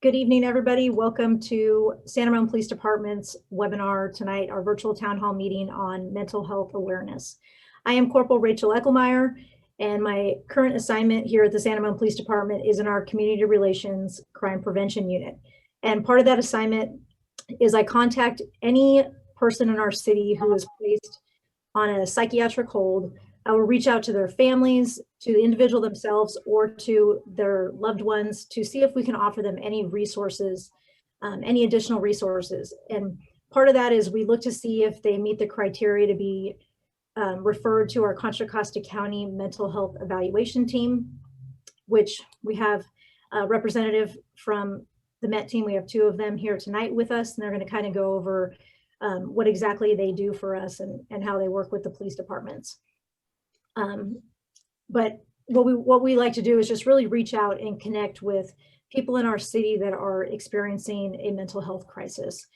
Good evening, everybody. Welcome to Santa Ramon Police Department's webinar tonight, our virtual town hall meeting on mental health awareness. I am Corporal Rachel Echelmeier, and my current assignment here at the Santa Ramon Police Department is in our Community Relations Crime Prevention Unit. And part of that assignment is I contact any person in our city who is placed on a psychiatric hold. I will reach out to their families, to the individual themselves, or to their loved ones to see if we can offer them any resources, any additional resources. And part of that is we look to see if they meet the criteria to be referred to our Contra Costa County Mental Health Evaluation Team, which we have a representative from the MET team. We have two of them here tonight with us, and they're going to kind of go over what exactly they do for us and how they work with the police departments. But what we like to do is just really reach out and connect with people in our city that are experiencing a mental health crisis.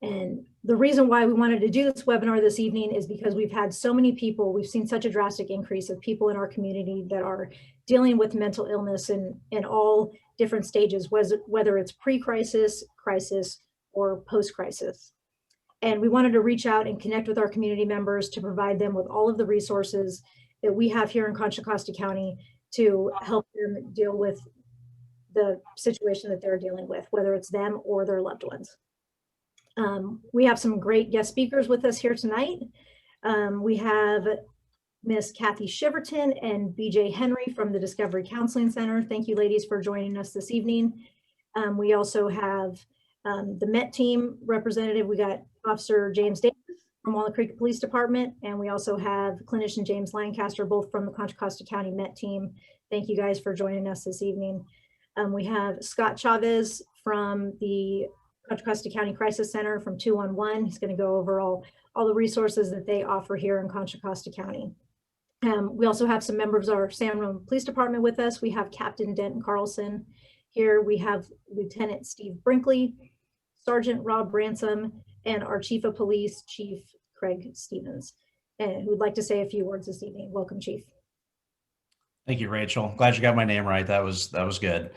And the reason why we wanted to do this webinar this evening is because we've had so many people, we've seen such a drastic increase of people in our community that are dealing with mental illness in all different stages, whether it's pre-crisis, crisis, or post-crisis. And we wanted to reach out and connect with our community members to provide them with all of the resources that we have here in Contra Costa County to help them deal with the situation that they're dealing with, whether it's them or their loved ones. We have some great guest speakers with us here tonight. We have Miss Kathy Shiverton and BJ Henry from the Discovery Counseling Center. Thank you, ladies, for joining us this evening. We also have the MET team representative. We got Officer James Davis from Walnut Creek Police Department, and we also have clinician James Lancaster, both from the Contra Costa County MET team. Thank you guys for joining us this evening. We have Scott Chavez from the Contra Costa County Crisis Center from 211. He's going to go over all the resources that they offer here in Contra Costa County. We also have some members of our Santa Ramon Police Department with us. We have Captain Denton Carlson here. We have Lieutenant Steve Brinkley, Sergeant Rob Ransom, and our Chief of Police, Chief Craig Stevens, and who would like to say a few words this evening. Welcome, Chief. Thank you, Rachel. Glad you got my name right. That was good.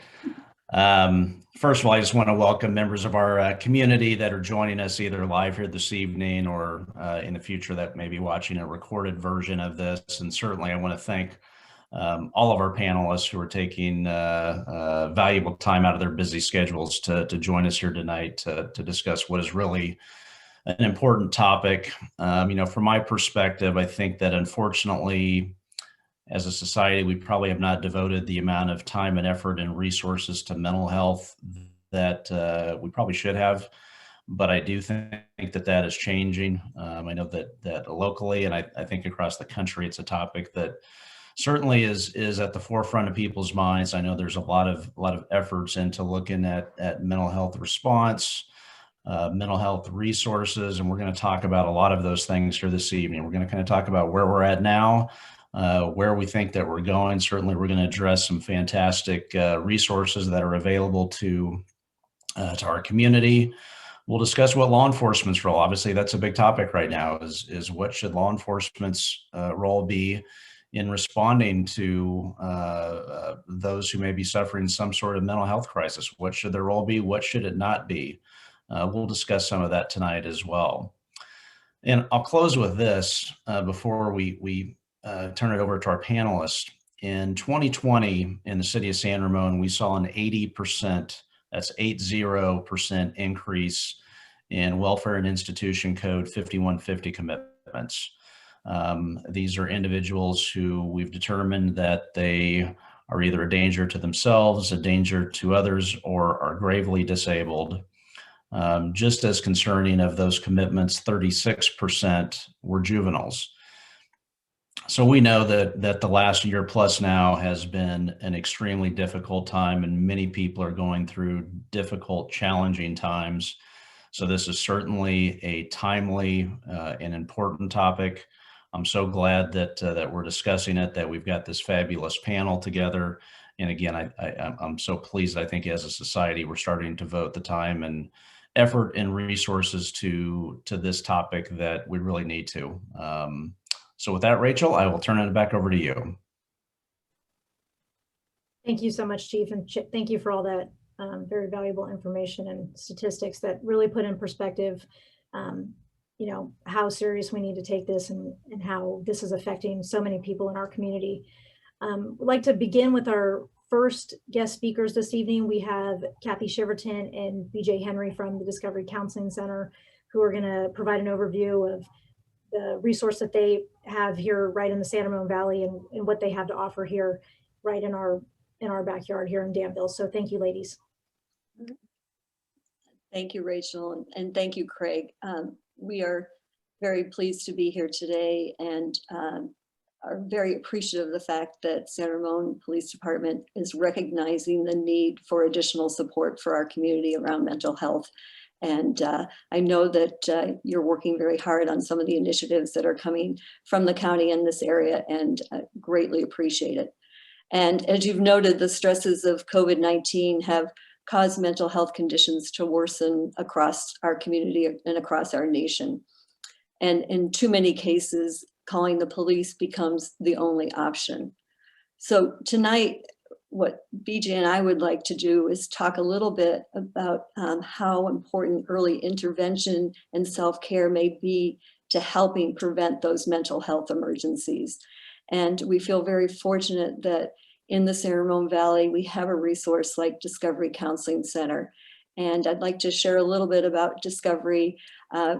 First of all, I just want to welcome members of our community that are joining us either live here this evening or in the future that may be watching a recorded version of this. And certainly I want to thank all of our panelists who are taking valuable time out of their busy schedules to join us here tonight to discuss what is really an important topic. From my perspective, I think that unfortunately, as a society, we probably have not devoted the amount of time and effort and resources to mental health that we probably should have. But I do think that is changing. I know that locally, and I think across the country, it's a topic that certainly is at the forefront of people's minds. I know there's a lot of efforts into looking at mental health response, mental health resources, and we're going to talk about a lot of those things here this evening. We're going to kind of talk about where we're at now, where we think that we're going. Certainly, we're going to address some fantastic resources that are available to our community. We'll discuss what law enforcement's role. Obviously, that's a big topic right now. Is what should law enforcement's role be in responding to those who may be suffering some sort of mental health crisis? What should their role be? What should it not be? We'll discuss some of that tonight as well. And I'll close with this before we turn it over to our panelists. In 2020, in the city of San Ramon, we saw an 80%, that's 80% increase in Welfare and Institution Code 5150 commitments. These are individuals who we've determined that they are either a danger to themselves, a danger to others, or are gravely disabled. Just as concerning of those commitments, 36% were juveniles. So we know that the last year plus now has been an extremely difficult time, and many people are going through difficult, challenging times. So this is certainly a timely and important topic. I'm so glad that we're discussing it, that we've got this fabulous panel together. And again, I'm so pleased. I think as a society, we're starting to devote the time and effort and resources to this topic that we really need to. So with that, Rachel, I will turn it back over to you. Thank you so much, Chief, and thank you for all that very valuable information and statistics that really put in perspective, you know, how serious we need to take this and how this is affecting so many people in our community. We'd like to begin with our first guest speakers this evening. We have Kathy Shiverton and BJ Henry from the Discovery Counseling Center, who are going to provide an overview of the resource that they have here right in the San Ramon Valley and what they have to offer here right in our backyard here in Danville. So thank you, ladies. Thank you, Rachel, and thank you, Craig. We are very pleased to be here today and are very appreciative of the fact that San Ramon Police Department is recognizing the need for additional support for our community around mental health. And I know that you're working very hard on some of the initiatives that are coming from the county in this area, and greatly appreciate it. And as you've noted, the stresses of COVID-19 have caused mental health conditions to worsen across our community and across our nation. And in too many cases, calling the police becomes the only option. So tonight, what BJ and I would like to do is talk a little bit about how important early intervention and self-care may be to helping prevent those mental health emergencies. And we feel very fortunate that in the San Ramon Valley, we have a resource like Discovery Counseling Center. And I'd like to share a little bit about Discovery,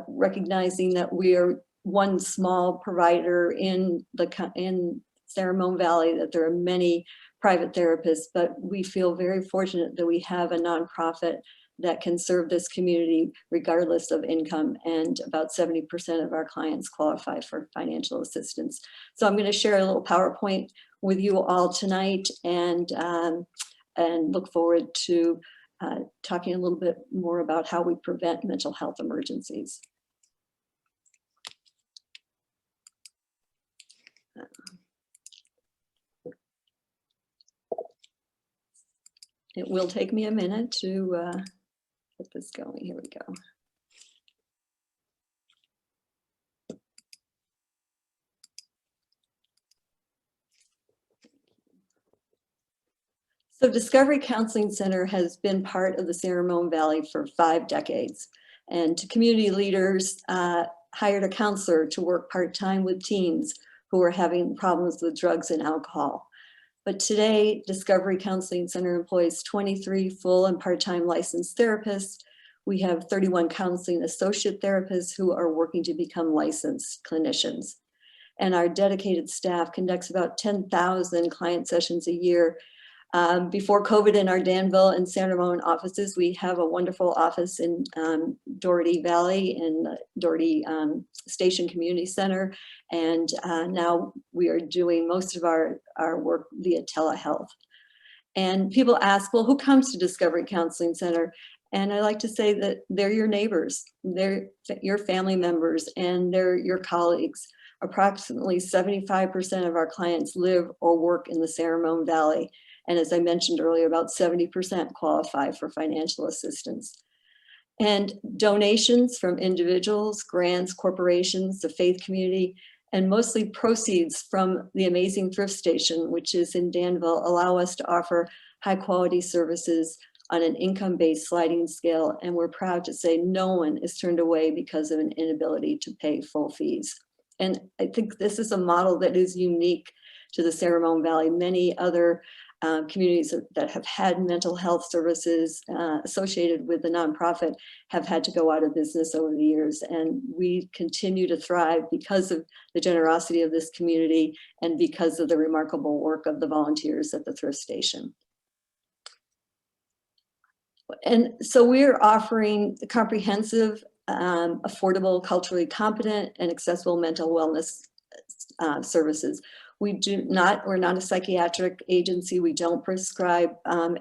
recognizing that we are one small provider in San Ramon Valley, that there are many private therapists, but we feel very fortunate that we have a nonprofit that can serve this community regardless of income, and about 70% of our clients qualify for financial assistance. So I'm going to share a little PowerPoint with you all tonight, and look forward to talking a little bit more about how we prevent mental health emergencies. It will take me a minute to get this going. Here we go. So Discovery Counseling Center has been part of the San Ramon Valley for 5 decades. And community leaders hired a counselor to work part-time with teens who were having problems with drugs and alcohol. But today, Discovery Counseling Center employs 23 full and part-time licensed therapists. We have 31 counseling associate therapists who are working to become licensed clinicians. And our dedicated staff conducts about 10,000 client sessions a year. Before COVID, in our Danville and San Ramon offices, we have a wonderful office in Doherty Valley in the Doherty Station Community Center. And now we are doing most of our work via telehealth. And people ask, well, who comes to Discovery Counseling Center? And I like to say that they're your neighbors, they're your family members, and they're your colleagues. Approximately 75% of our clients live or work in the San Ramon Valley. And as I mentioned earlier, about 70% qualify for financial assistance. And donations from individuals, grants, corporations, the faith community, and mostly proceeds from the amazing thrift station, which is in Danville, allow us to offer high quality services on an income-based sliding scale. And we're proud to say no one is turned away because of an inability to pay full fees. And I think this is a model that is unique to the San Ramon Valley. Many other communities that have had mental health services associated with the nonprofit have had to go out of business over the years. And we continue to thrive because of the generosity of this community and because of the remarkable work of the volunteers at the thrift station. And so we're offering comprehensive, affordable, culturally competent, and accessible mental wellness services. We're not a psychiatric agency. We don't prescribe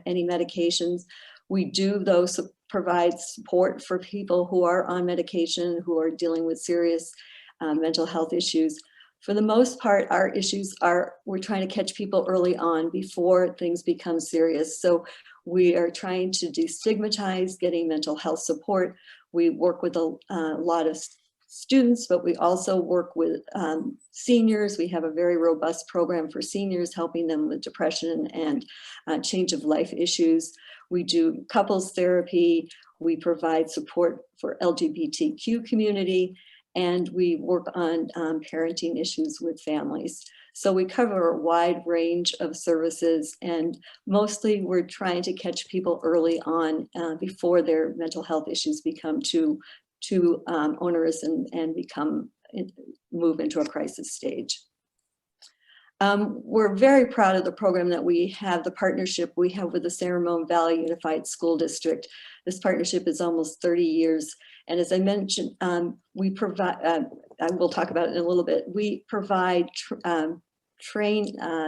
any medications. We do, though, provide support for people who are on medication, who are dealing with serious mental health issues. For the most part, our issues are, we're trying to catch people early on before things become serious. So we are trying to destigmatize getting mental health support. We work with a lot of students, but we also work with seniors. We have a very robust program for seniors, helping them with depression and change of life issues. We do couples therapy. We provide support for LGBTQ community, and we work on parenting issues with families. So we cover a wide range of services, and mostly we're trying to catch people early on before their mental health issues become too onerous and move into a crisis stage. We're very proud of the program that we have, the partnership we have with the San Ramon Valley Unified School District. This partnership is almost 30 years. And as I mentioned, we provide, I will talk about it in a little bit, we provide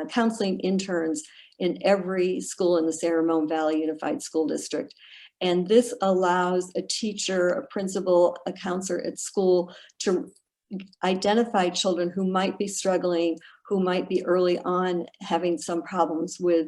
counseling interns in every school in the San Ramon Valley Unified School District. And this allows a teacher, a principal, a counselor at school to identify children who might be struggling, who might be early on having some problems with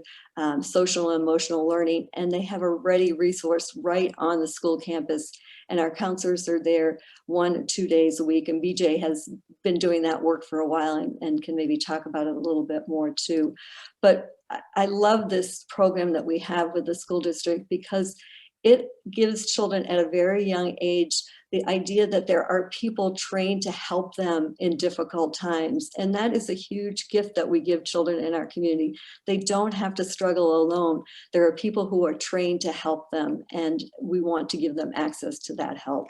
social and emotional learning, and they have a ready resource right on the school campus. And our counselors are there 1 or 2 days a week, and BJ has been doing that work for a while and can maybe talk about it a little bit more too. But I love this program that we have with the school district because it gives children at a very young age the idea that there are people trained to help them in difficult times. And that is a huge gift that we give children in our community. They don't have to struggle alone. There are people who are trained to help them, and we want to give them access to that help.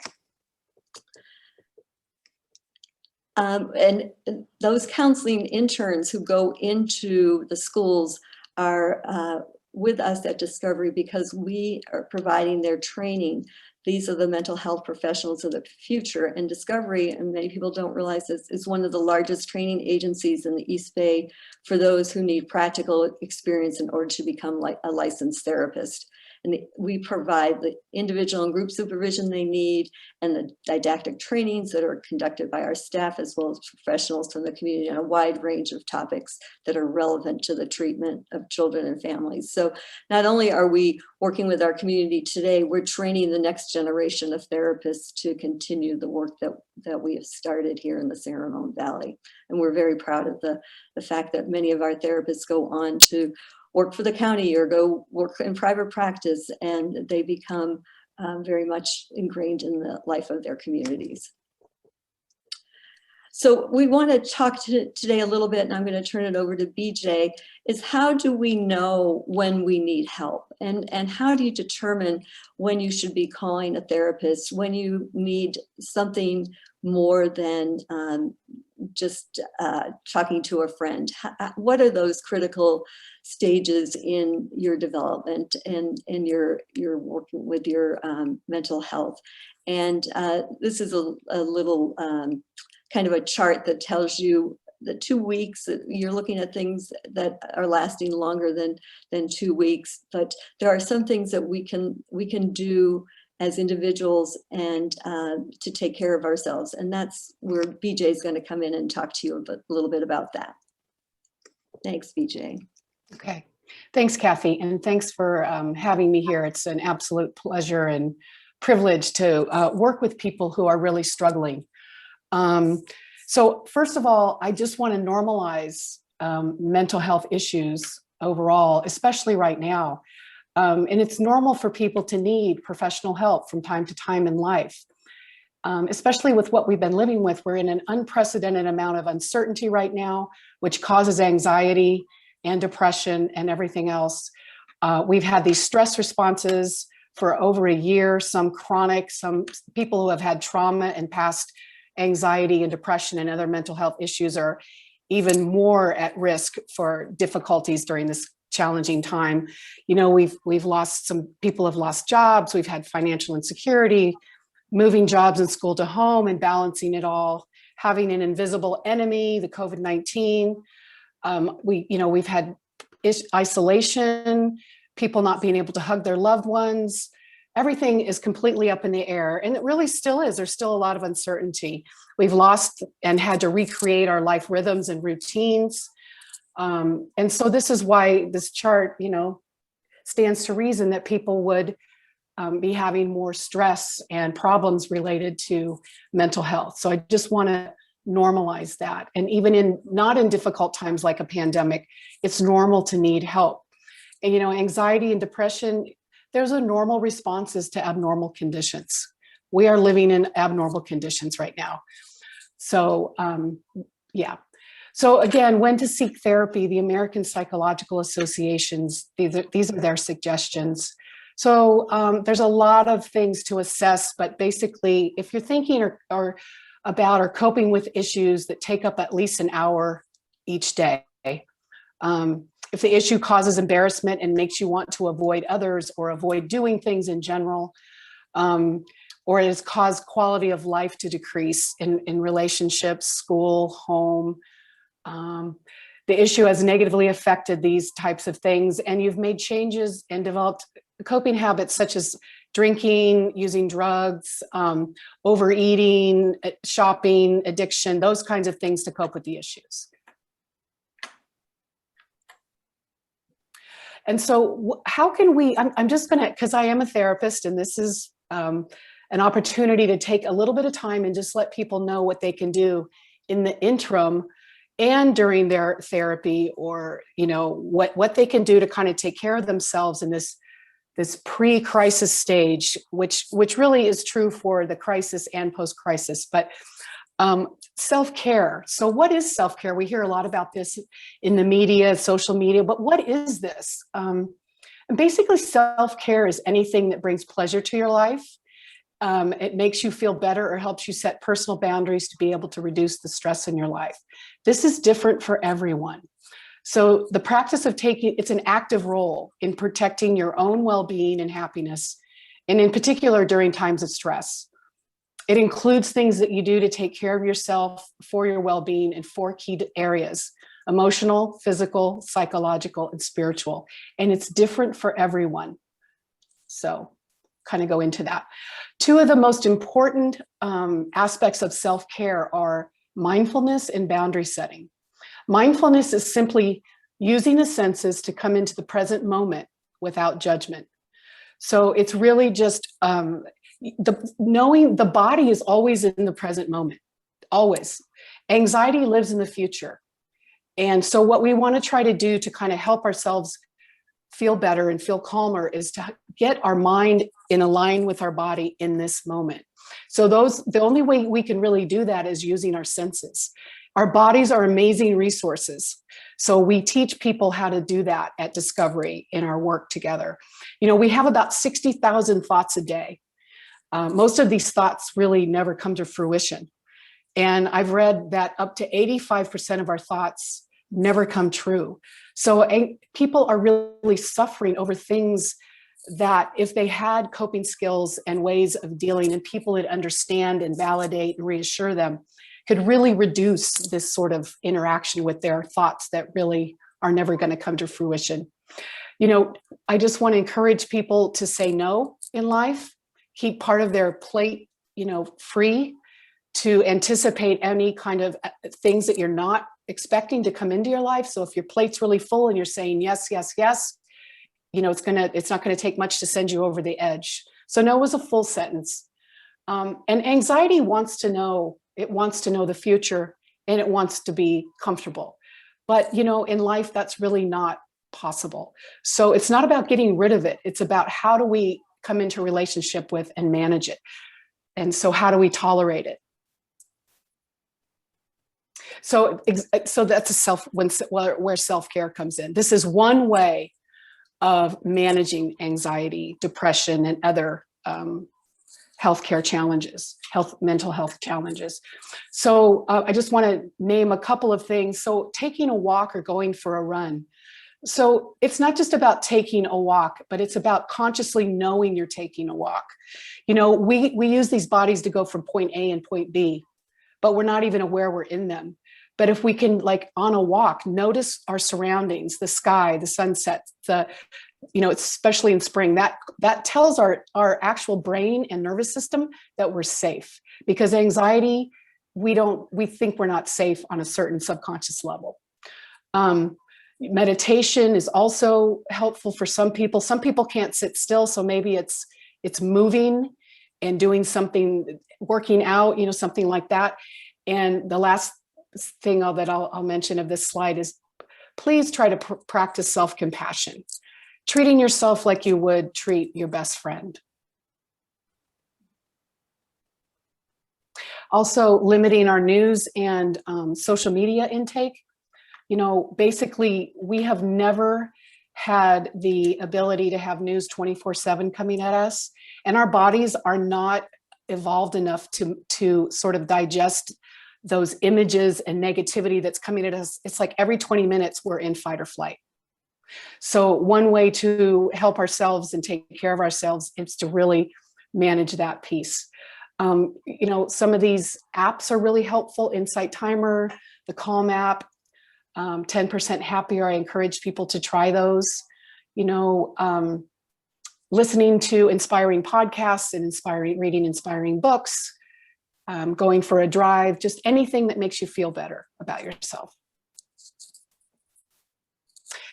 And those counseling interns who go into the schools are with us at Discovery because we are providing their training. These are the mental health professionals of the future, and Discovery, and many people don't realize this, is one of the largest training agencies in the East Bay for those who need practical experience in order to become a licensed therapist. And we provide the individual and group supervision they need and the didactic trainings that are conducted by our staff as well as professionals from the community on a wide range of topics that are relevant to the treatment of children and families. So not only are we working with our community today, we're training the next generation of therapists to continue the work that we have started here in the San Ramon Valley. And we're very proud of the fact that many of our therapists go on to work for the county or go work in private practice, and they become very much ingrained in the life of their communities. So we want to talk today a little bit, and I'm going to turn it over to BJ, is how do we know when we need help? And how do you determine when you should be calling a therapist, when you need something more than just talking to a friend? What are those critical stages in your development and in your working with your mental health? And this is a little kind of a chart that tells you the 2 weeks. You're looking at things that are lasting longer than 2 weeks, but there are some things that we can do as individuals and to take care of ourselves. And that's where BJ is going to come in and talk to you a little bit about that. Thanks, BJ. Okay. Thanks, Kathy. And thanks for having me here. It's an absolute pleasure and privilege to work with people who are really struggling. So first of all, I just want to normalize mental health issues overall, especially right now. And it's normal for people to need professional help from time to time in life, especially with what we've been living with. We're in an unprecedented amount of uncertainty right now, which causes anxiety and depression and everything else. We've had these stress responses for over a year, some chronic, some people who have had trauma and past anxiety and depression and other mental health issues are even more at risk for difficulties during this challenging time. You know, we've lost, some people have lost jobs, we've had financial insecurity, moving jobs and school to home and balancing it all, having an invisible enemy, the COVID-19. We've had isolation, people not being able to hug their loved ones. Everything is completely up in the air, and it really still is. There's still a lot of uncertainty. We've lost and had to recreate our life rhythms and routines. And so this is why this chart, stands to reason that people would be having more stress and problems related to mental health. So I just want to normalize that. And even not in difficult times like a pandemic, it's normal to need help. And, anxiety and depression, there's a normal responses to abnormal conditions. We are living in abnormal conditions right now. So yeah. So again, when to seek therapy, the American Psychological Associations, these are their suggestions. So there's a lot of things to assess, but basically, if you're thinking or about or coping with issues that take up at least an hour each day, if the issue causes embarrassment and makes you want to avoid others or avoid doing things in general, or it has caused quality of life to decrease in relationships, school, home, the issue has negatively affected these types of things, and you've made changes and developed coping habits such as drinking, using drugs, overeating, shopping, addiction, those kinds of things to cope with the issues. And so how can we, I'm just gonna, because I am a therapist, and this is an opportunity to take a little bit of time and just let people know what they can do in the interim and during their therapy, or what they can do to kind of take care of themselves in this pre-crisis stage, which really is true for the crisis and post-crisis. But self-care. So what is self-care? We hear a lot about this in the media, social media, but what is this? And basically, self-care is anything that brings pleasure to your life. It makes you feel better or helps you set personal boundaries to be able to reduce the stress in your life. This is different for everyone. So the practice of it's an active role in protecting your own well-being and happiness, and in particular during times of stress. It includes things that you do to take care of yourself for your well-being in 4 key areas: emotional, physical, psychological, and spiritual. And it's different for everyone. So kind of go into that. 2 of the most important aspects of self-care are mindfulness and boundary setting. Mindfulness is simply using the senses to come into the present moment without judgment. So it's really just knowing the body is always in the present moment, always. Anxiety lives in the future. And so what we want to try to do to kind of help ourselves feel better and feel calmer is to get our mind in line with our body in this moment. So the only way we can really do that is using our senses. Our bodies are amazing resources. So we teach people how to do that at Discovery in our work together. We have about 60,000 thoughts a day. Most of these thoughts really never come to fruition. And I've read that up to 85% of our thoughts never come true. So people are really suffering over things that, if they had coping skills and ways of dealing, and people that understand and validate and reassure them, could really reduce this sort of interaction with their thoughts that really are never going to come to fruition. I just want to encourage people to say no in life, keep part of their plate, free, to anticipate any kind of things that you're not expecting to come into your life. So if your plate's really full and you're saying yes, yes, yes, it's not going to take much to send you over the edge. So no is a full sentence. And anxiety wants to know, it wants to know the future, and it wants to be comfortable. But, in life, that's really not possible. So it's not about getting rid of it. It's about how do we come into a relationship with and manage it. And so how do we tolerate it? So that's where self-care comes in. This is one way of managing anxiety, depression, and other healthcare challenges, mental health challenges. So I just want to name a couple of things. So taking a walk or going for a run. So it's not just about taking a walk, but it's about consciously knowing you're taking a walk. We use these bodies to go from point A and point B, but we're not even aware we're in them. But if we can, like on a walk, notice our surroundings, the sky, the sunset, especially in spring, that tells our actual brain and nervous system that we're safe. Because anxiety, we think we're not safe on a certain subconscious level. Meditation is also helpful for some people. Some people can't sit still, so maybe it's moving and doing something, working out, something like that. And the last thing that I'll mention of this slide is, please try to practice self-compassion. treating yourself like you would treat your best friend. Also, limiting our news and social media intake. You know, basically, we have never had the ability to have news 24/7 coming at us, and our bodies are not evolved enough to sort of digest those images and negativity that's coming at us. It's like every 20 minutes we're in fight or flight. So one way to help ourselves and take care of ourselves is to really manage that piece. You know, some of these apps are really helpful. Insight Timer, the Calm app, 10% Happier. I encourage people to try those. You know, listening to inspiring podcasts and reading inspiring books, going for a drive, just anything that makes you feel better about yourself.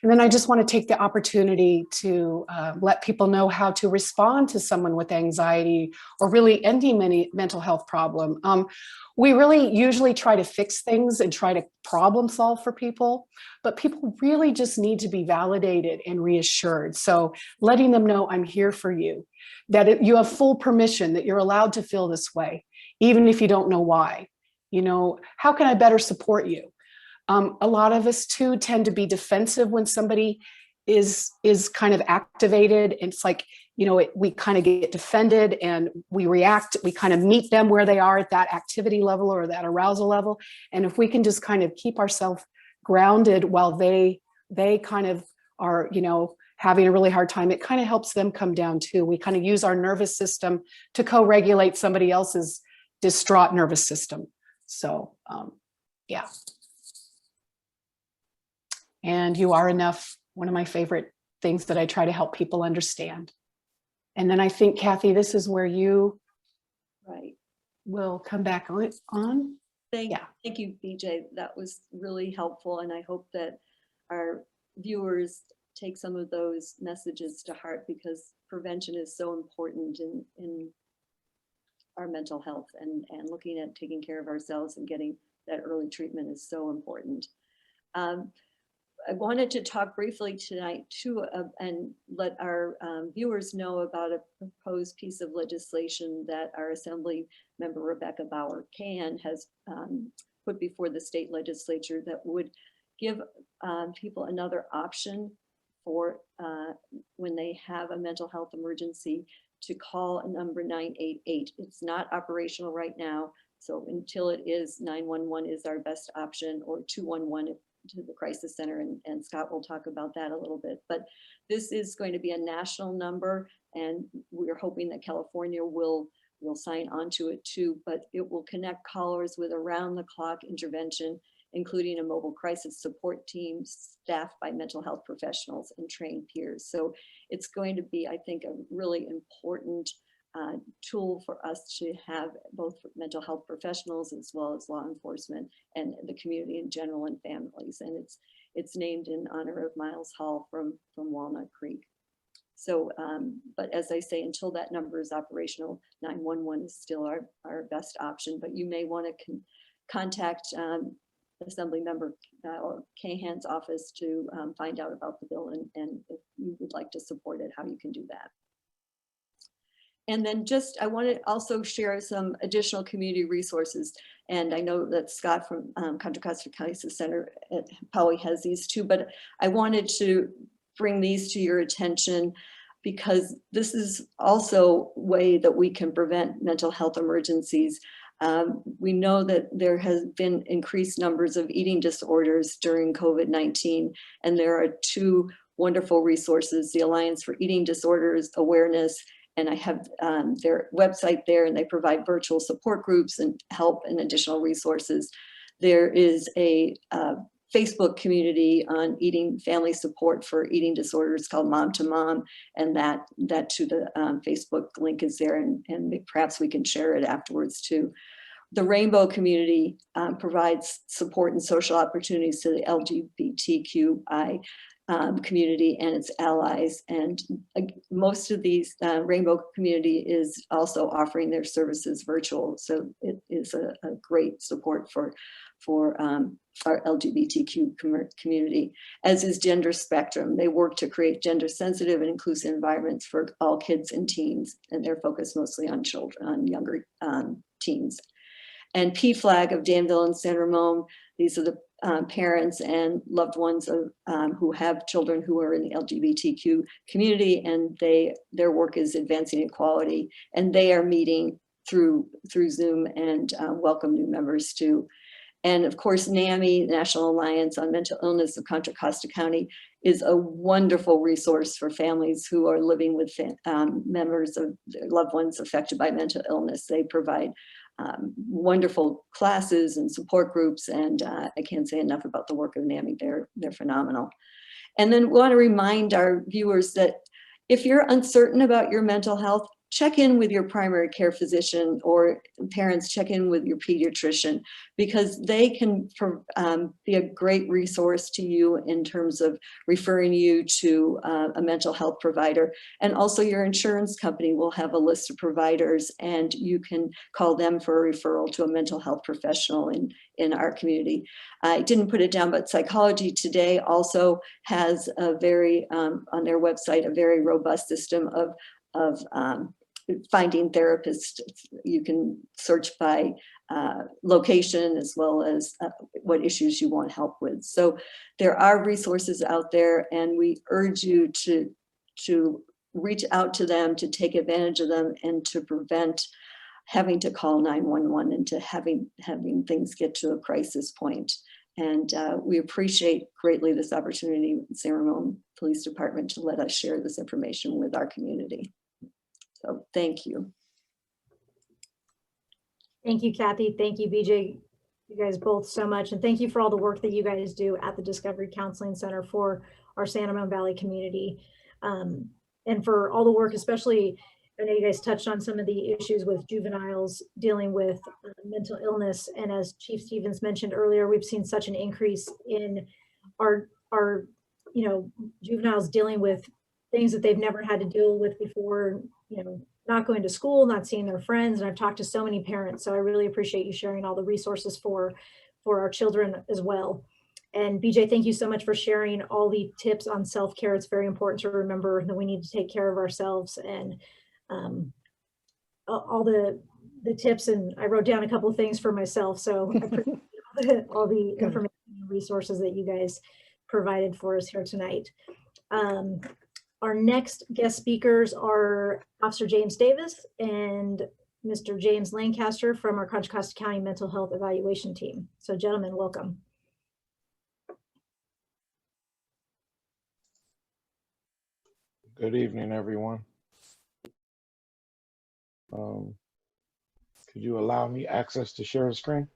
And then I just want to take the opportunity to let people know how to respond to someone with anxiety or really any mental health problem. We really usually try to fix things and try to problem solve for people, but people really just need to be validated and reassured. So letting them know I'm here for you, that you have full permission, that you're allowed to feel this way, even if you don't know why. You know, how can I better support you? A lot of us too tend to be defensive when somebody is kind of activated. It's like, you know, we kind of get defended and we react, we kind of meet them where they are at that activity level or that arousal level. And if we can just kind of keep ourselves grounded while they kind of are, you know, having a really hard time, it kind of helps them come down too. We kind of use our nervous system to co-regulate somebody else's distraught nervous system. So, yeah. And you are enough, one of my favorite things that I try to help people understand. And then I think, Kathy, this is where you will come back on. Thank you, BJ. That was really helpful. And I hope that our viewers take some of those messages to heart, because prevention is so important in our mental health, and looking at taking care of ourselves and getting that early treatment is so important. I wanted to talk briefly tonight too, and let our viewers know about a proposed piece of legislation that our Assembly member Rebecca Bauer-Cahan has put before the state legislature that would give people another option for when they have a mental health emergency to call a number 988. It's not operational right now, so until it is, 911 is our best option, or 211 to the crisis center, and Scott will talk about that a little bit. But this is going to be a national number, and we're hoping that California will sign onto it too, but it will connect callers with around-the-clock intervention, including a mobile crisis support team staffed by mental health professionals and trained peers. So it's going to be, I think, a really important tool for us to have, both for mental health professionals as well as law enforcement and the community in general, and families. And it's named in honor of Miles Hall from Walnut Creek. So, but as I say, until that number is operational, 911 is still our best option. But you may want to contact Assembly Member or Cahan's office to find out about the bill, and if you would like to support it, how you can do that. And then I want to also share some additional community resources. And I know that Scott from Contra Costa Crisis Center at Poway has these too, but I wanted to bring these to your attention because this is also a way that we can prevent mental health emergencies. We know that there has been increased numbers of eating disorders during COVID-19, and there are two wonderful resources, the Alliance for Eating Disorders Awareness, and I have their website there, and they provide virtual support groups and help and additional resources. There is a Facebook community on eating family support for eating disorders called Mom to Mom, and that to the Facebook link is there, and perhaps we can share it afterwards too. The Rainbow community provides support and social opportunities to the LGBTQI community and its allies, and most of these Rainbow community is also offering their services virtual, so it is a great support for for our LGBTQ community, as is Gender Spectrum. They work to create gender sensitive and inclusive environments for all kids and teens, and they're focused mostly on children, on younger teens. And PFLAG of Danville and San Ramon, these are the parents and loved ones of who have children who are in the LGBTQ community, and their work is advancing equality, and they are meeting through Zoom and welcome new members too. And of course, NAMI, National Alliance on Mental Illness of Contra Costa County, is a wonderful resource for families who are living with members of their loved ones affected by mental illness. They provide wonderful classes and support groups, and I can't say enough about the work of NAMI. They're phenomenal. And then we want to remind our viewers that if you're uncertain about your mental health, check in with your primary care physician, or parents, check in with your pediatrician, because they can be a great resource to you in terms of referring you to a mental health provider. And also your insurance company will have a list of providers, and you can call them for a referral to a mental health professional in our community. I didn't put it down, but Psychology Today also has a very, on their website, a very robust system of finding therapists. You can search by location as well as what issues you want help with. So there are resources out there, and we urge you to reach out to them, to take advantage of them, and to prevent having to call 911 and to having things get to a crisis point. And we appreciate greatly this opportunity with the San Ramon Police Department to let us share this information with our community. So thank you. Thank you, Kathy. Thank you, BJ, you guys both so much. And thank you for all the work that you guys do at the Discovery Counseling Center for our San Ramon Valley community. And for all the work, especially, I know you guys touched on some of the issues with juveniles dealing with mental illness. And as Chief Stevens mentioned earlier, we've seen such an increase in our juveniles dealing with things that they've never had to deal with before, not going to school, not seeing their friends. And I've talked to so many parents, so I really appreciate you sharing all the resources for our children as well. And BJ, thank you so much for sharing all the tips on self-care. It's very important to remember that we need to take care of ourselves, and all the tips. And I wrote down a couple of things for myself, so I appreciate all the information and resources that you guys provided for us here tonight. Our next guest speakers are Officer James Davis and Mr. James Lancaster from our Contra Costa County Mental Health Evaluation Team. So gentlemen, welcome. Good evening, everyone. Could you allow me access to share the screen?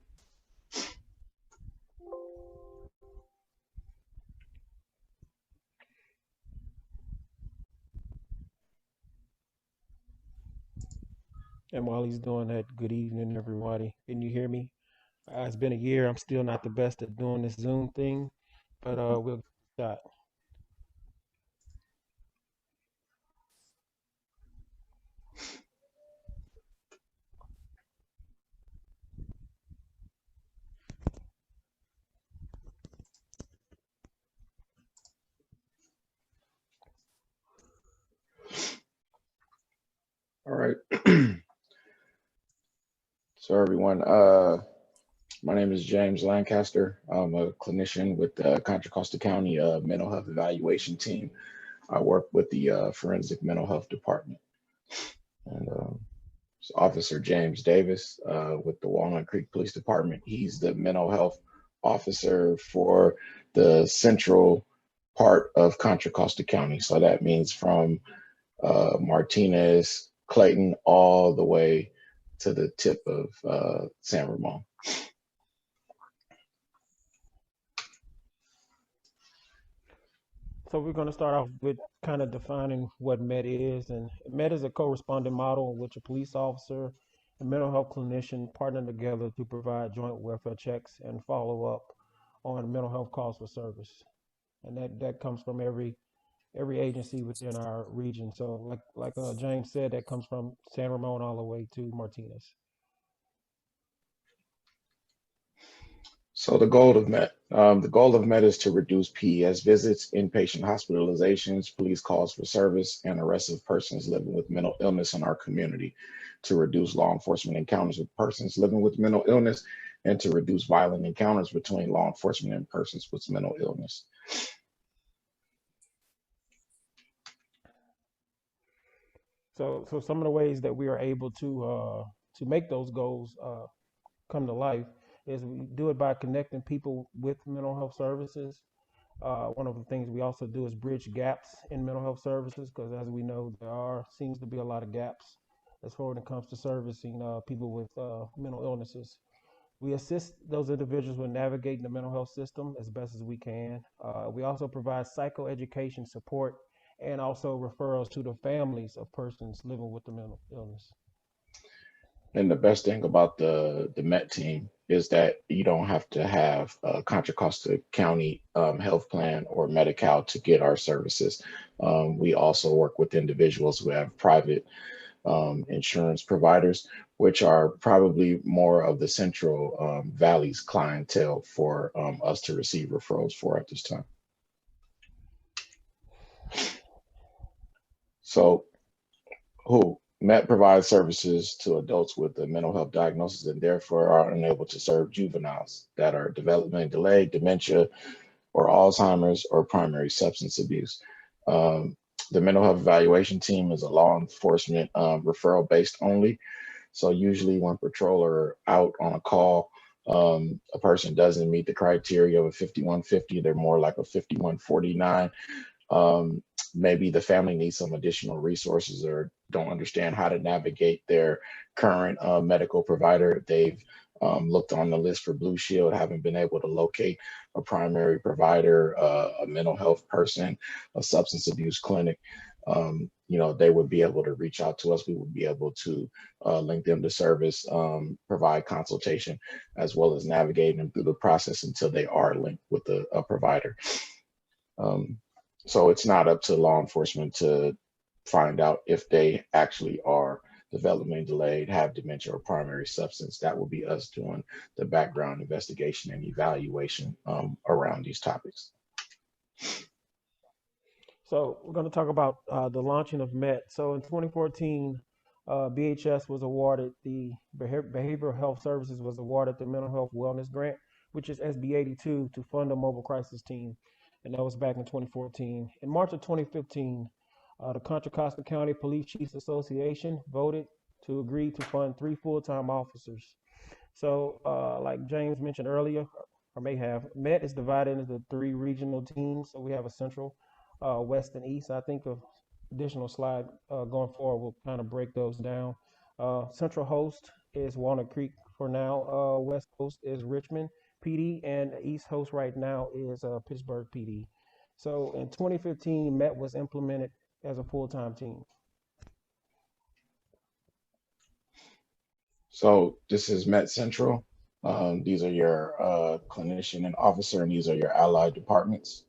And while he's doing that, good evening, everybody. Can you hear me? It's been a year. I'm still not the best at doing this Zoom thing, but we'll get a shot. All right. So everyone, my name is James Lancaster. I'm a clinician with the Contra Costa County Mental Health Evaluation Team. I work with the Forensic Mental Health Department. And so Officer James Davis with the Walnut Creek Police Department. He's the mental health officer for the central part of Contra Costa County. So that means from Martinez, Clayton, all the way to the tip of San Ramon. So we're going to start off with kind of defining what MET is. And MET is a corresponding model in which a police officer and mental health clinician partner together to provide joint welfare checks and follow up on mental health calls for service. And that comes from every agency within our region. So like James said, that comes from San Ramon all the way to Martinez. So the goal of MET is to reduce PES visits, inpatient hospitalizations, police calls for service, and arrests of persons living with mental illness in our community, to reduce law enforcement encounters with persons living with mental illness, and to reduce violent encounters between law enforcement and persons with mental illness. So some of the ways that we are able to make those goals come to life is we do it by connecting people with mental health services. One of the things we also do is bridge gaps in mental health services, because as we know, seems to be a lot of gaps as far as when it comes to servicing people with mental illnesses. We assist those individuals with navigating the mental health system as best as we can. We also provide psychoeducation support and also referrals to the families of persons living with the mental illness. And the best thing about the MET team is that you don't have to have a Contra Costa County health plan or Medi-Cal to get our services. We also work with individuals who have private insurance providers, which are probably more of the Central Valley's clientele for us to receive referrals for at this time. So MET provides services to adults with a mental health diagnosis and therefore are unable to serve juveniles that are developmentally delayed, dementia, or Alzheimer's, or primary substance abuse. The mental health evaluation team is a law enforcement referral based only. So usually when patrol are out on a call, a person doesn't meet the criteria of a 5150, they're more like a 5149. Maybe the family needs some additional resources or don't understand how to navigate their current medical provider. They've looked on the list for Blue Shield, haven't been able to locate a primary provider, a mental health person, a substance abuse clinic. They would be able to reach out to us. We would be able to link them to service, provide consultation, as well as navigate them through the process until they are linked with a provider. So it's not up to law enforcement to find out if they actually are developmentally delayed, have dementia, or primary substance. That will be us doing the background investigation and evaluation around these topics. So we're going to talk about the launching of MET. So in 2014, BHS was awarded the Behavioral Health Services was awarded the Mental Health Wellness Grant, which is SB 82, to fund a mobile crisis team. And that was back in 2014. In March of 2015, the Contra Costa County Police Chiefs Association voted to agree to fund 3 full-time officers. So like James mentioned earlier, or may have, MET is divided into 3 regional teams. So we have a central, west, and east. I think an additional slide going forward will kind of break those down. Central host is Walnut Creek for now. West host is Richmond PD, and the East host right now is Pittsburgh PD. So in 2015, MET was implemented as a full-time team. So this is MET Central. These are your clinician and officer, and these are your allied departments.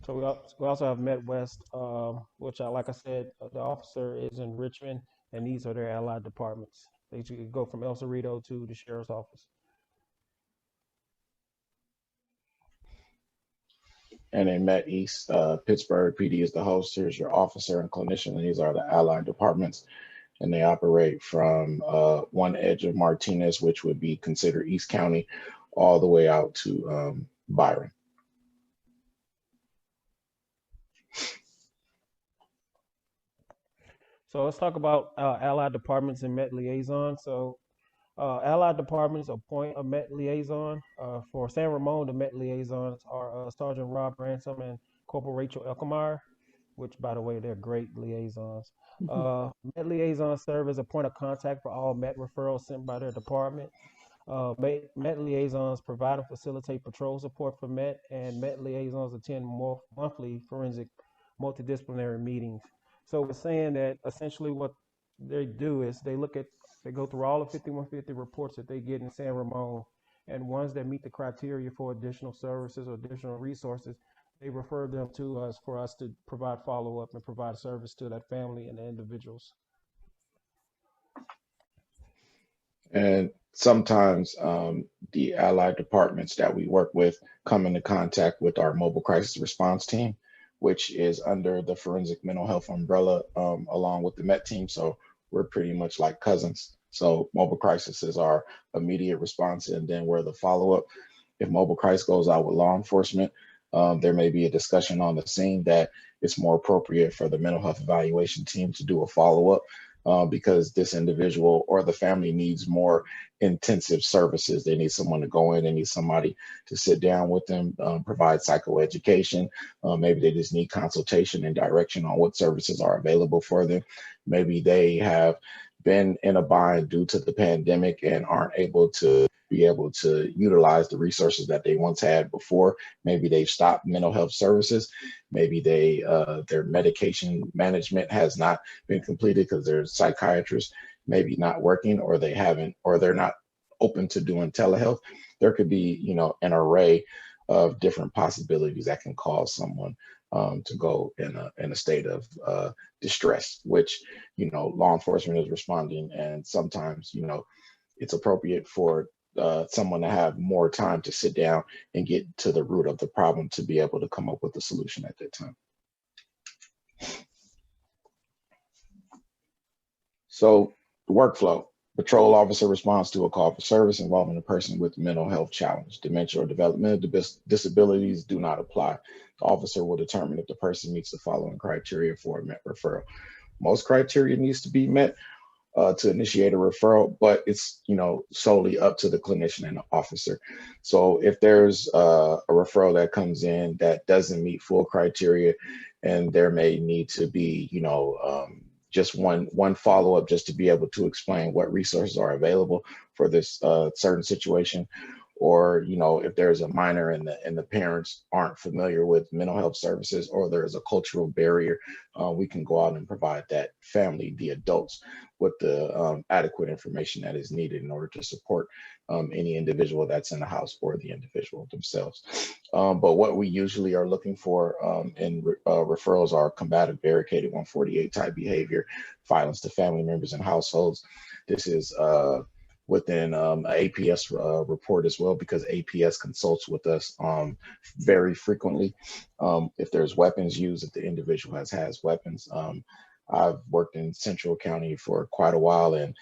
So we also have MET West, which, like I said, the officer is in Richmond, and these are their allied departments. They go from El Cerrito to the sheriff's office. And in MET East, Pittsburgh PD is the host. Here's your officer and clinician, and these are the allied departments. And they operate from one edge of Martinez, which would be considered East County, all the way out to Byron. So let's talk about allied departments and MET liaison. So allied departments appoint a MET liaison. For San Ramon, the MET liaisons are Sergeant Rob Ransom and Corporal Rachel Echelmeier, which, by the way, they're great liaisons. MET liaisons serve as a point of contact for all MET referrals sent by their department. MET liaisons provide and facilitate patrol support for MET, and MET liaisons attend monthly forensic multidisciplinary meetings. So we're saying that essentially what they do is they go through all the 5150 reports that they get in San Ramon, and ones that meet the criteria for additional services or additional resources, they refer them to us for us to provide follow-up and provide service to that family and the individuals. And sometimes the allied departments that we work with come into contact with our mobile crisis response team, which is under the forensic mental health umbrella, along with the MET team. So we're pretty much like cousins. So mobile crisis is our immediate response, and then we're the follow-up. If mobile crisis goes out with law enforcement, there may be a discussion on the scene that it's more appropriate for the mental health evaluation team to do a follow-up, because this individual or the family needs more intensive services. They need someone to go in, they need somebody to sit down with them, provide psychoeducation. Maybe they just need consultation and direction on what services are available for them. Maybe they have been in a bind due to the pandemic and aren't able to utilize the resources that they once had before. Maybe they've stopped mental health services. Maybe their medication management has not been completed because their psychiatrist maybe not working, or they're not open to doing telehealth. There could be, an array of different possibilities that can cause someone to go in a state of distress, which, law enforcement is responding. And sometimes, it's appropriate for someone to have more time to sit down and get to the root of the problem to be able to come up with a solution at that time. So the workflow: patrol officer responds to a call for service involving a person with mental health challenge. Dementia or developmental disabilities do not apply. The officer will determine if the person meets the following criteria for a MET referral. Most criteria needs to be met to initiate a referral, but it's solely up to the clinician and the officer. So if there's a referral that comes in that doesn't meet full criteria, and there may need to be just one follow-up just to be able to explain what resources are available for this certain situation, or if there's a minor and the parents aren't familiar with mental health services, or there's a cultural barrier, we can go out and provide that family, the adults, with the adequate information that is needed in order to support any individual that's in the house or the individual themselves. But what we usually are looking for in referrals are combative barricaded 148 type behavior, violence to family members and households. This is within an APS report as well, because APS consults with us very frequently. If there's weapons used, if the individual has weapons. I've worked in Central County for quite a while, and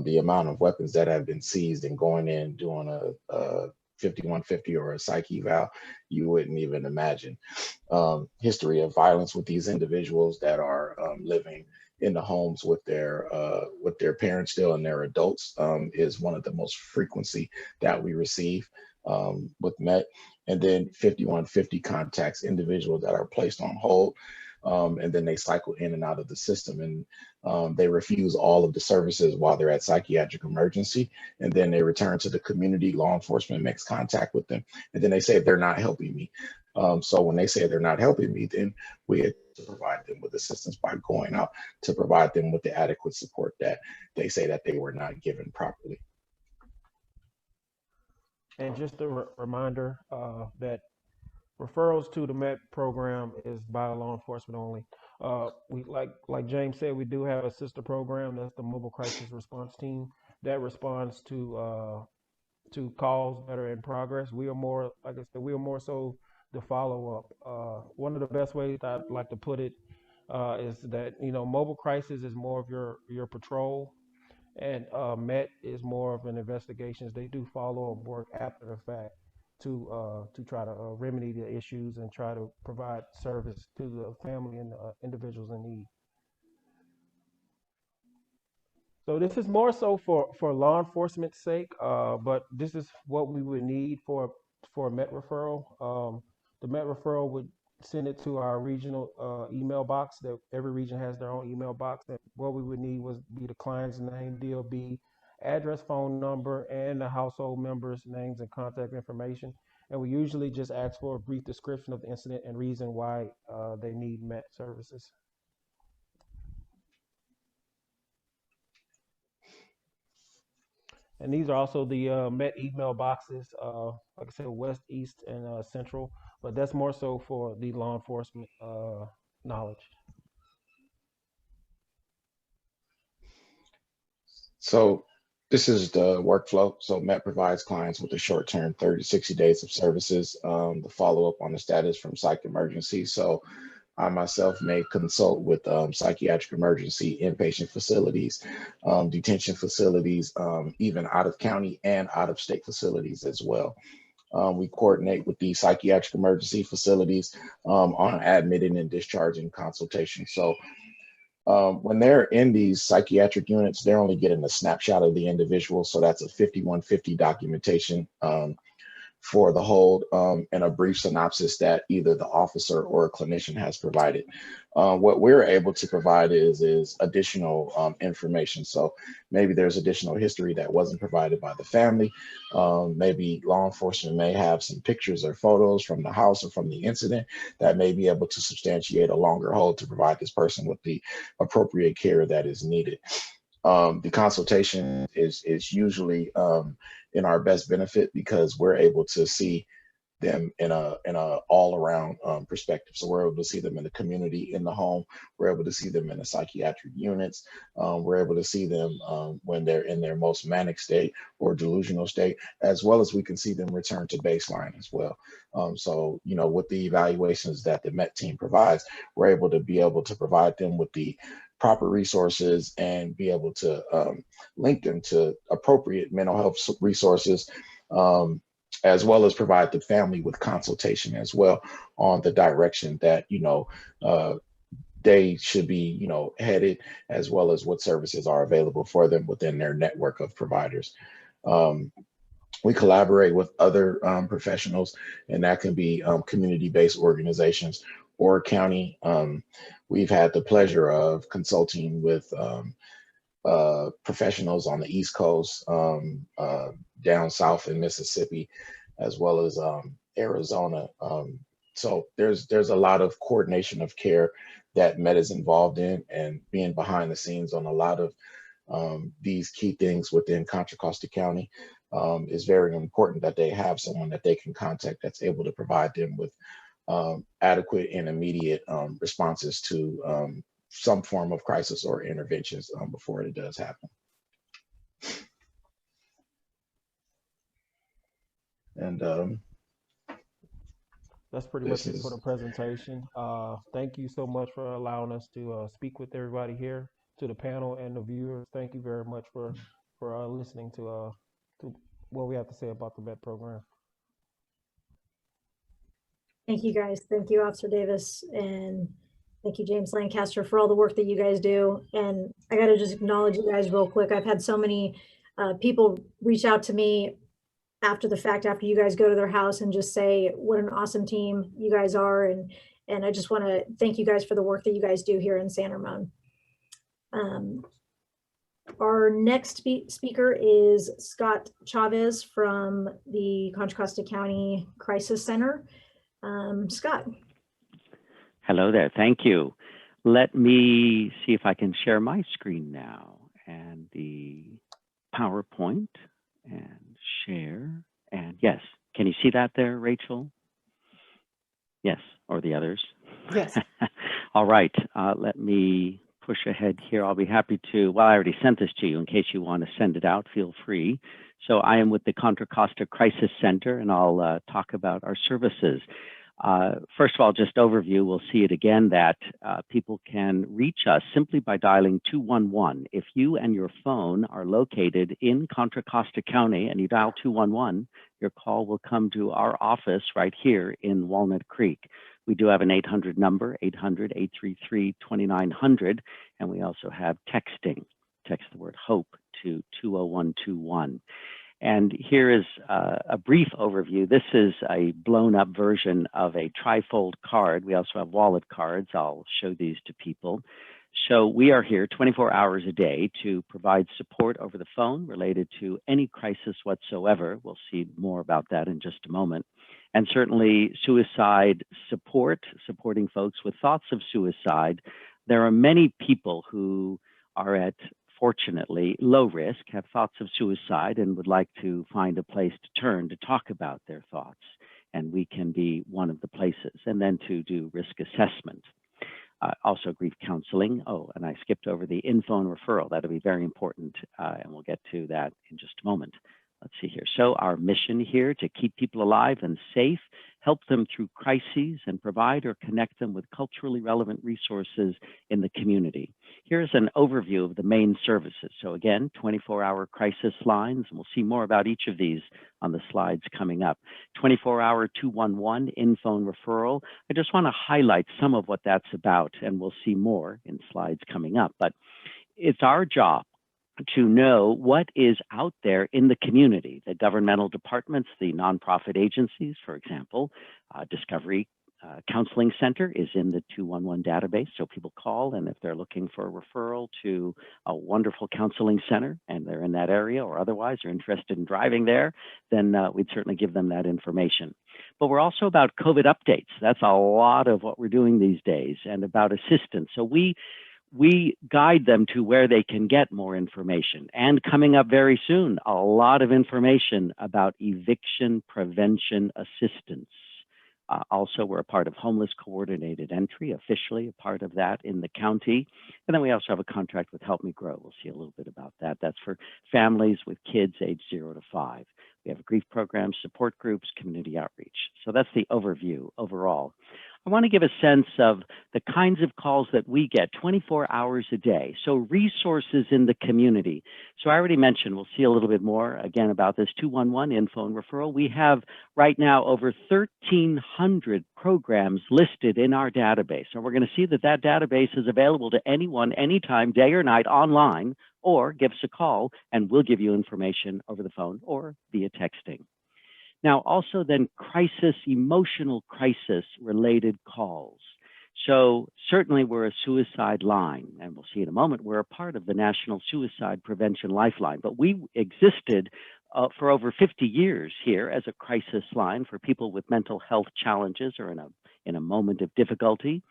the amount of weapons that have been seized and going in doing a 5150 or a psych eval, you wouldn't even imagine. History of violence with these individuals that are living in the homes with their parents still, and their adults, is one of the most frequency that we receive with MET. And then 5150 contacts individuals that are placed on hold, and then they cycle in and out of the system, and they refuse all of the services while they're at psychiatric emergency, and then they return to the community. Law enforcement makes contact with them, and then they say they're not helping me. So when they say they're not helping me, then we have to provide them with assistance by going out to provide them with the adequate support that they say that they were not given properly. And just a reminder that referrals to the MET program is by law enforcement only. We like James said, we do have a sister program, that's the Mobile Crisis Response Team, that responds to calls that are in progress. We are more, like I said, we are more so the follow-up. One of the best ways I'd like to put it is that mobile crisis is more of your patrol, and MET is more of an investigations. They do follow up work after the fact to try to remedy the issues and try to provide service to the family and individuals in need. So this is more so for law enforcement's sake, but this is what we would need for a MET referral. The MET referral would send it to our regional email box. That every region has their own email box. And what we would need would be the client's name, DOB, address, phone number, and the household members' names and contact information. And we usually just ask for a brief description of the incident and reason why they need MET services. And these are also the MET email boxes, like I said, West, East, and Central, but that's more so for the law enforcement knowledge. So This is the workflow. So MET provides clients with a short-term 30 to 60 days of services, the follow-up on the status from psych emergency. So I myself may consult with psychiatric emergency inpatient facilities, detention facilities, even out of county and out of state facilities as well. We coordinate with the psychiatric emergency facilities on admitting and discharging consultation. So when they're in these psychiatric units, they're only getting a snapshot of the individual. So that's a 5150 documentation for the hold, and a brief synopsis that either the officer or a clinician has provided. What we're able to provide is additional information. So maybe there's additional history that wasn't provided by the family. Maybe law enforcement may have some pictures or photos from the house or from the incident that may be able to substantiate a longer hold to provide this person with the appropriate care that is needed. The consultation is usually in our best benefit because we're able to see them in a all around perspective. So we're able to see them in the community, in the home. We're able to see them in the psychiatric units. We're able to see them when they're in their most manic state or delusional state, as well as we can see them return to baseline as well. So, you know, with the evaluations that the MET team provides, we're able to provide them with the proper resources and be able to link them to appropriate mental health resources, as well as provide the family with consultation as well on the direction that, you know, they should be, you know, headed, as well as what services are available for them within their network of providers. We collaborate with other professionals, and that can be community-based organizations or county. We've had the pleasure of consulting with professionals on the East Coast, down south in Mississippi, as well as Arizona. So there's a lot of coordination of care that MET is involved in, and being behind the scenes on a lot of these key things within Contra Costa County is very important, that they have someone that they can contact that's able to provide them with adequate and immediate responses to some form of crisis or interventions before it does happen. And that's pretty much it for the presentation. Thank you so much for allowing us to speak with everybody here, to the panel and the viewers. Thank you very much for listening to what we have to say about the MET program. Thank you guys. Thank you, Officer Davis, and thank you, James Lancaster, for all the work that you guys do. And I got to just acknowledge you guys real quick. I've had so many people reach out to me after the fact, after you guys go to their house, and just say what an awesome team you guys are. And I just want to thank you guys for the work that you guys do here in San Ramon. Our next speaker is Scott Chavez from the Contra Costa County Crisis Center. Scott. Hello there. Thank you. Let me see if I can share my screen now, and the PowerPoint, and share. And yes, can you see that there, Rachel? Yes, or the others? Yes. All right. Let me push ahead here. I'll be happy to, well, I already sent this to you. In case you want to send it out, feel free. So I am with the Contra Costa Crisis Center, and I'll talk about our services. First of all, just overview, we'll see it again, that people can reach us simply by dialing 211. If you and your phone are located in Contra Costa County and you dial 211, your call will come to our office right here in Walnut Creek. We do have an 800 number, 800-833-2900, and we also have texting. Text the word HOPE to 20121. And here is a brief overview. This is a blown up version of a trifold card. We also have wallet cards. I'll show these to people. So we are here 24 hours a day to provide support over the phone related to any crisis whatsoever. We'll see more about that in just a moment. And certainly suicide support, supporting folks with thoughts of suicide. There are many people who are at, fortunately, low risk, have thoughts of suicide, and would like to find a place to turn to talk about their thoughts. And we can be one of the places, and then to do risk assessment. Also grief counseling. Oh, and I skipped over the info and referral. That'll be very important, and we'll get to that in just a moment. Let's see here. So our mission here to keep people alive and safe, help them through crises, and provide or connect them with culturally relevant resources in the community. Here's an overview of the main services. So again, 24-hour crisis lines, and we'll see more about each of these on the slides coming up. 24-hour 211 info and referral. I just want to highlight some of what that's about, and we'll see more in slides coming up. But it's our job to know what is out there in the community. The governmental departments, the nonprofit agencies, for example, Discovery Counseling Center is in the 211 database. So people call, and if they're looking for a referral to a wonderful counseling center and they're in that area or otherwise are interested in driving there, then we'd certainly give them that information. But we're also about COVID updates. That's a lot of what we're doing these days, and about assistance. So we guide them to where they can get more information. And coming up very soon, a lot of information about eviction prevention assistance. Also, we're a part of Homeless Coordinated Entry, officially a part of that in the county. And then we also have a contract with Help Me Grow. We'll see a little bit about that. That's for families with kids aged 0 to 5. We have grief programs, support groups, community outreach. So that's the overview overall. I want to give a sense of the kinds of calls that we get 24 hours a day. So resources in the community. So I already mentioned, we'll see a little bit more again about this 211 info and referral. We have right now over 1,300 programs listed in our database. And we're going to see that that database is available to anyone, anytime, day or night, online, or give us a call and we'll give you information over the phone or via texting. Now, also then crisis, emotional crisis related calls. So certainly we're a suicide line, and we'll see in a moment, we're a part of the National Suicide Prevention Lifeline, but we existed for over 50 years here as a crisis line for people with mental health challenges or in a moment of difficulty.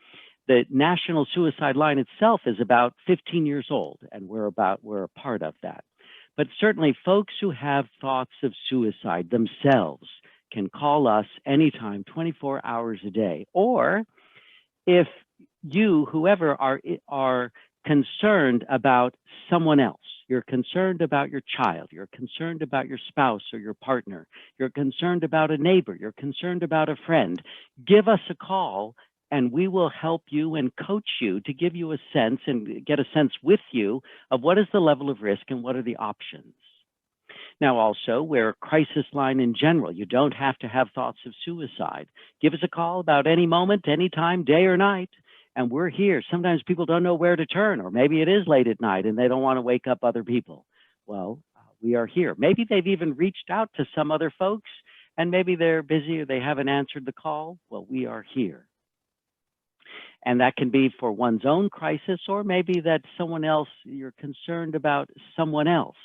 The National Suicide Line itself is about 15 years old, and we're a part of that. But certainly folks who have thoughts of suicide themselves can call us anytime, 24 hours a day. Or if you, whoever, are concerned about someone else, you're concerned about your child, you're concerned about your spouse or your partner, you're concerned about a neighbor, you're concerned about a friend, give us a call and we will help you and coach you to give you a sense and get a sense with you of what is the level of risk and what are the options. Now also, we're a crisis line in general. You don't have to have thoughts of suicide. Give us a call about any moment, any time, day or night, and we're here. Sometimes people don't know where to turn, or maybe it is late at night and they don't want to wake up other people. Well, we are here. Maybe they've even reached out to some other folks and maybe they're busy or they haven't answered the call. Well, we are here. And that can be for one's own crisis, or maybe that someone else, you're concerned about someone else,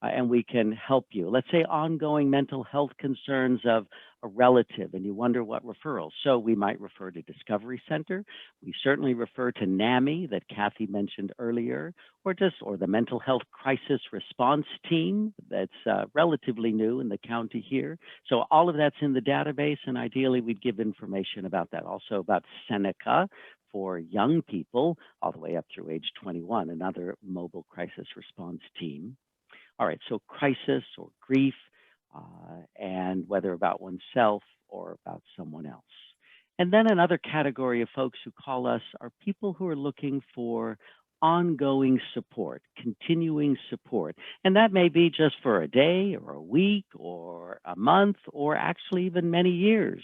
and we can help you. Let's say ongoing mental health concerns of a relative, and you wonder what referrals. So we might refer to Discovery Center. We certainly refer to NAMI that Kathy mentioned earlier, or the Mental Health Crisis Response Team that's relatively new in the county here. So all of that's in the database, and ideally we'd give information about that. Also about Seneca for young people all the way up through age 21, another mobile crisis response team. All right, so crisis or grief, and whether about oneself or about someone else. And then another category of folks who call us are people who are looking for ongoing support, continuing support. And that may be just for a day or a week or a month or actually even many years.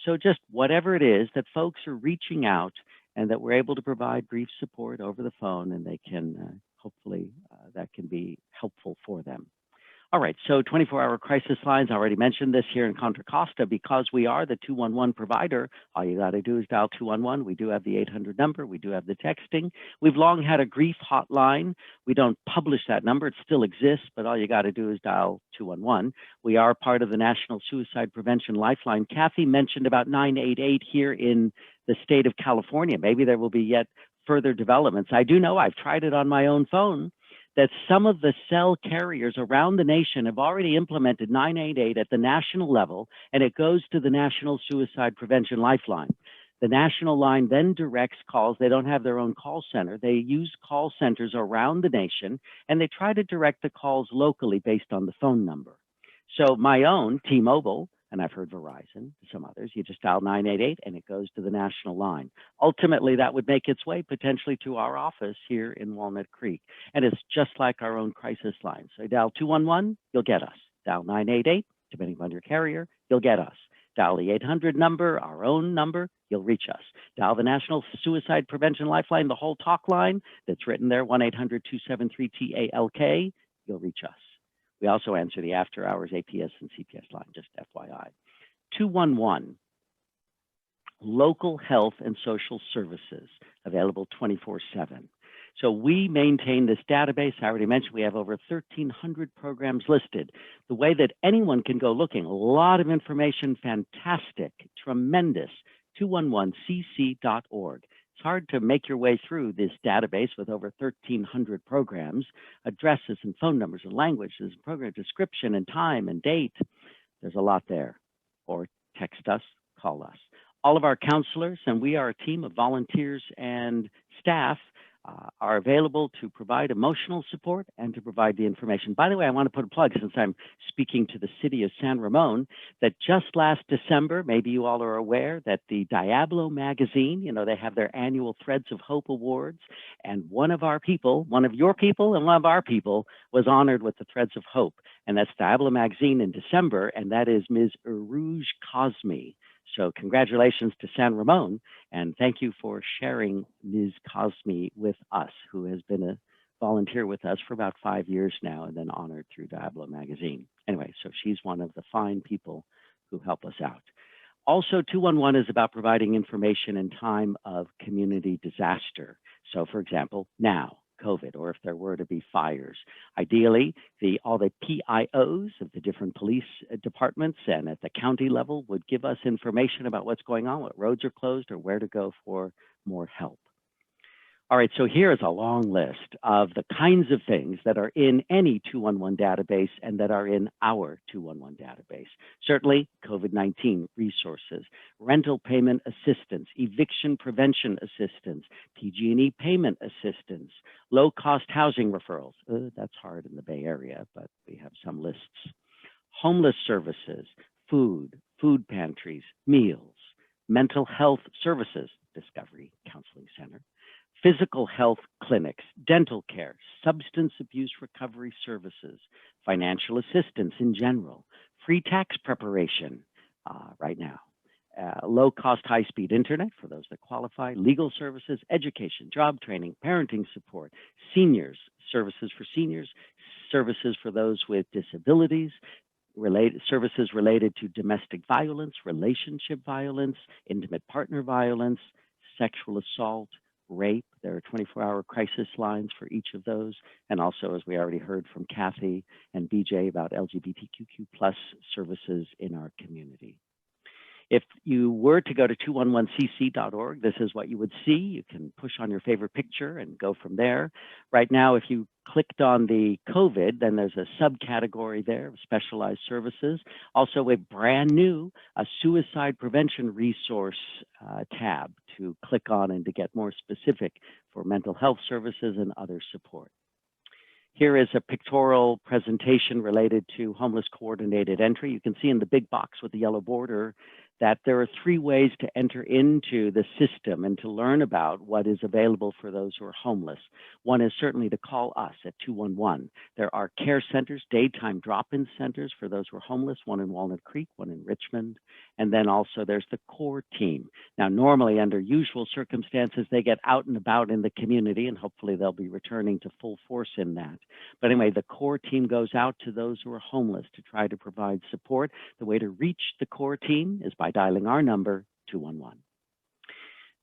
So just whatever it is that folks are reaching out and that we're able to provide brief support over the phone, and they can hopefully that can be helpful for them. All right, so 24-hour crisis lines, I already mentioned this here in Contra Costa. Because we are the 211 provider, all you got to do is dial 211. We do have the 800 number. We do have the texting. We've long had a grief hotline. We don't publish that number. It still exists, but all you got to do is dial 211. We are part of the National Suicide Prevention Lifeline. Kathy mentioned about 988 here in the state of California. Maybe there will be yet further developments. I do know, I've tried it on my own phone, that some of the cell carriers around the nation have already implemented 988 at the national level, and it goes to the National Suicide Prevention Lifeline. The national line then directs calls. They don't have their own call center. They use call centers around the nation, and they try to direct the calls locally based on the phone number. So my own T-Mobile, and I've heard Verizon, some others, you just dial 988 and it goes to the national line. Ultimately, that would make its way potentially to our office here in Walnut Creek. And it's just like our own crisis line. So dial 211, you'll get us. Dial 988, depending on your carrier, you'll get us. Dial the 800 number, our own number, you'll reach us. Dial the National Suicide Prevention Lifeline, the whole talk line that's written there, 1-800-273-TALK, you'll reach us. We also answer the after hours APS and CPS line, just FYI. 211, local health and social services, available 24/7. So we maintain this database. I already mentioned we have over 1,300 programs listed. The way that anyone can go looking, a lot of information, fantastic, tremendous, 211cc.org. It's hard to make your way through this database with over 1,300 programs, addresses and phone numbers and languages, program description and time and date. There's a lot there. Or text us, call us. All of our counselors, and we are a team of volunteers and staff, are available to provide emotional support and to provide the information. By the way, I want to put a plug, since I'm speaking to the city of San Ramon, that just last December, maybe you all are aware that the Diablo magazine, you know, they have their annual Threads of Hope Awards, and one of our people, one of your people and one of our people was honored with the Threads of Hope. And that's Diablo magazine in December, and that is Ms. Uruj Cosme. So congratulations to San Ramon, and thank you for sharing Ms. Cosme with us, who has been a volunteer with us for about 5 years now and then honored through Diablo magazine. Anyway, so she's one of the fine people who help us out. Also, 211 is about providing information in time of community disaster. So for example, now, COVID, or if there were to be fires. Ideally, all the PIOs of the different police departments and at the county level would give us information about what's going on, what roads are closed, or where to go for more help. All right, so here is a long list of the kinds of things that are in any 211 database and that are in our 211 database. Certainly, COVID-19 resources, rental payment assistance, eviction prevention assistance, PG&E payment assistance, low-cost housing referrals. That's hard in the Bay Area, but we have some lists. Homeless services, food pantries, meals, mental health services, Discovery Counseling Center, physical health clinics, dental care, substance abuse recovery services, financial assistance in general, free tax preparation right now, low-cost high-speed internet for those that qualify, legal services, education, job training, parenting support, seniors, services for seniors, services for those with disabilities, services related to domestic violence, relationship violence, intimate partner violence, sexual assault, rape. There are 24-hour crisis lines for each of those. And also, as we already heard from Kathy and BJ, about LGBTQ+ services in our community. If you were to go to 211cc.org, this is what you would see. You can push on your favorite picture and go from there. Right now, if you clicked on the COVID, then there's a subcategory there of specialized services. Also a brand new suicide prevention resource tab to click on and to get more specific for mental health services and other support. Here is a pictorial presentation related to homeless coordinated entry. You can see in the big box with the yellow border that there are 3 ways to enter into the system and to learn about what is available for those who are homeless. One is certainly to call us at 211. There are care centers, daytime drop-in centers for those who are homeless, one in Walnut Creek, one in Richmond. And then also there's the core team. Now, normally under usual circumstances, they get out and about in the community, and hopefully they'll be returning to full force in that. But anyway, the core team goes out to those who are homeless to try to provide support. The way to reach the core team is by dialing our number, 211.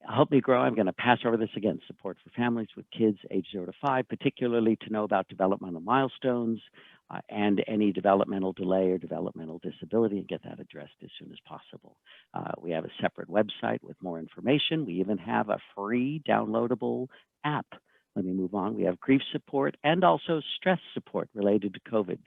Help me grow. I'm going to pass over this again. Support for families with kids age 0 to 5, particularly to know about developmental milestones and any developmental delay or developmental disability, and get that addressed as soon as possible. We have a separate website with more information. We even have a free downloadable app. Let me move on. We have grief support and also stress support related to COVID.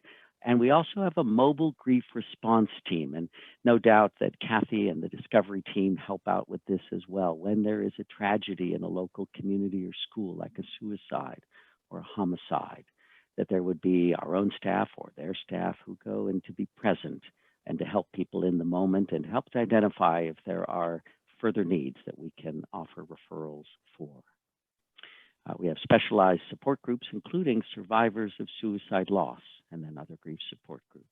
And we also have a mobile grief response team. And no doubt that Kathy and the Discovery team help out with this as well. When there is a tragedy in a local community or school, like a suicide or a homicide, that there would be our own staff or their staff who go in to be present and to help people in the moment and help to identify if there are further needs that we can offer referrals for. We have specialized support groups, including survivors of suicide loss, and then other grief support groups.